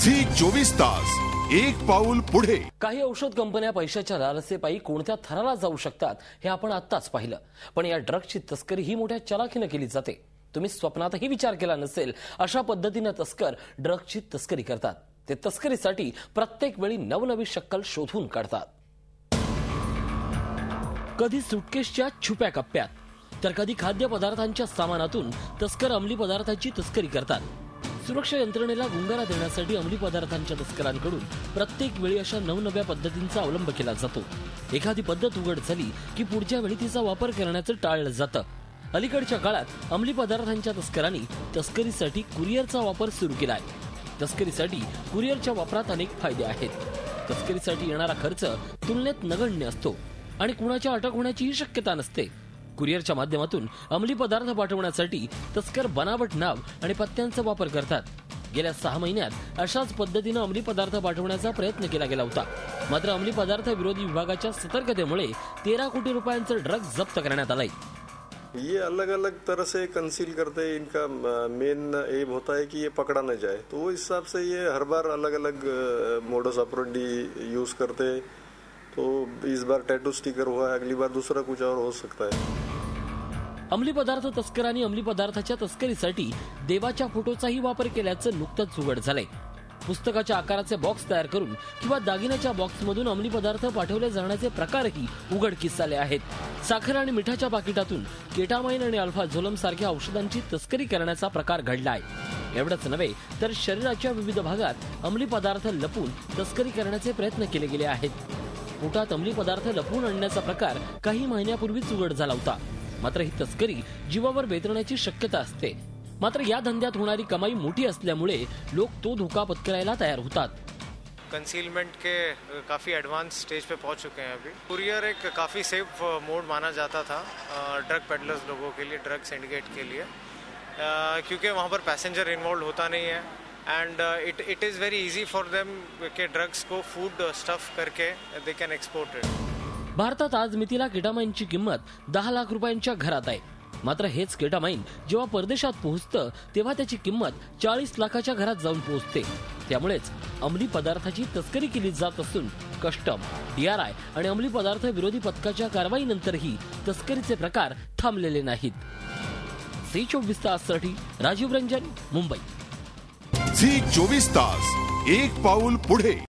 Zee 24 तास एक पाऊल पुढे। काही औषध कंपन्या पैशाच्या लालसेपायी कोणत्या थराला जाऊ शकतात हे आपण आत्ताच पाहिलं। पण या ड्रग्सची तस्करी ही मोठ्या चलाखीने केली जाते। तुम्ही स्वप्नातही विचार केला नसेल अशा पद्धतीने तस्कर ड्रग्सची तस्करी करतात। ते तस्करीसाठी प्रत्येक वेळी नवनवी शक्कल शोधून काढतात। कधी सुटकेसच्या छुप्या कप्प्यात तर कधी खाद्यपदार्थांच्या सामानातून तस्कर अंमली पदार्थाची तस्करी करतात। सुरक्षा यंत्रणेला गुंगारा देण्यासाठी अंमली पदार्थांच्या तस्करांकडून प्रत्येक वेळी अशा नवनव्या पद्धतींचा अवलंब केला जातो। एखादी पद्धत उघड झाली की पुढच्या वेळी तिचा वापर करण्याचं टाळलं जातं। अलीकडच्या काळात अंमली पदार्थांच्या तस्करांनी तस्करीसाठी कुरिअरचा वापर सुरू केलाय। तस्करीसाठी कुरिअरच्या वापरात अनेक फायदे आहेत। तस्करीसाठी येणारा खर्च तुलनेत नगण्य असतो आणि कुणाच्या अटक होण्याचीही शक्यता नसते। कुरिअरच्या माध्यमातून अंमली पदार्थ पाठवण्यासाठी तस्कर बनावट नाव आणि पत्त्यांचा वापर करतात। गेल्या 6 महिन्यात अशाच पद्धतीने अंमली पदार्थ पाठवण्याचा प्रयत्न केला गेला होता। मात्र अंमली पदार्थ विरोधी विभागाच्या सतर्कतेमुळे 13 कोटी रुपयांचे ड्रग्ज जप्त करण्यात आले। ये अलग अलग तरह से कंसील करते हैं। इनका मेन एम होता है कि ये पकड़ा न जाए, तो वो हिसाब से ये हर बार अलग अलग मोडस ऑपरेंडी यूज करते हैं। तो इस बार टैटू स्टिकर हुआ है, अगली बार दूसरा कुछ और हो सकता है। अंमली पदार्थ तस्करांनी अंमली पदार्थाच्या तस्करीसाठी देवाच्या फोटोचाही वापर केल्याचं नुकतंच उघड झालंय। पुस्तकाच्या आकाराचे बॉक्स तयार करून किंवा दागिन्याच्या बॉक्समधून अंमली पदार्थ पाठवले जाण्याचे प्रकारही उघडकीस आले आहेत। साखर आणि मिठाच्या पाकिटातून केटामाइन आणि अल्फाझोलम सारख्या औषधांची तस्करी करण्याचा प्रकार घडलाय। एवढंच नव्हे तर शरीराच्या विविध भागात अंमली पदार्थ लपून तस्करी करण्याचे प्रयत्न केले गेले आहेत। पोटात अंमली पदार्थ लपवून आणण्याचा प्रकार काही महिन्यापूर्वीच उघड झाला होता। मात्र ही तस्करी जीवावर बेतण्याची शक्यता असते। मात्र या धंद्यात होणारी कमाई मोठी असल्यामुळे लोक तो धोका पत्करायला तयार होतात। कंसीलमेंट के काफ़ी एडवांस स्टेज पे पहुंच चुके हैं। अभी कुरियर एक काफ़ी सेफ मोड माना जाता था ड्रग पेडलर्स लोगों के लिए, ड्रग सिंडिकेट के लिए, क्योंकि वहाँ पर पैसेंजर इन्वॉल्व होता नहीं है end it is very easy for them K drugs को फूड स्टफ करके दे कैन एक्सपोर्ट इट। भारतात आज मितीला केटामाइनची किंमत 10 लाख रुपयांच्या घरात आहे। मात्र हेच केटामाइन जेव्हा परदेशात पोहोचतं तेव्हा त्याची किंमत 40 लाखाच्या घरात जाऊन पोहोचते। त्यामुळेच अंमली पदार्थाची तस्करी केली जात असून कस्टम, DRI आणि अंमली पदार्थ विरोधी पथकाच्या कारवाईनंतरही तस्करीचे प्रकार थांबलेले नाहीत। झी 24 ताससाठी राजीव रंजन, मुंबई। झी 24 तास एक पाऊल पुढे।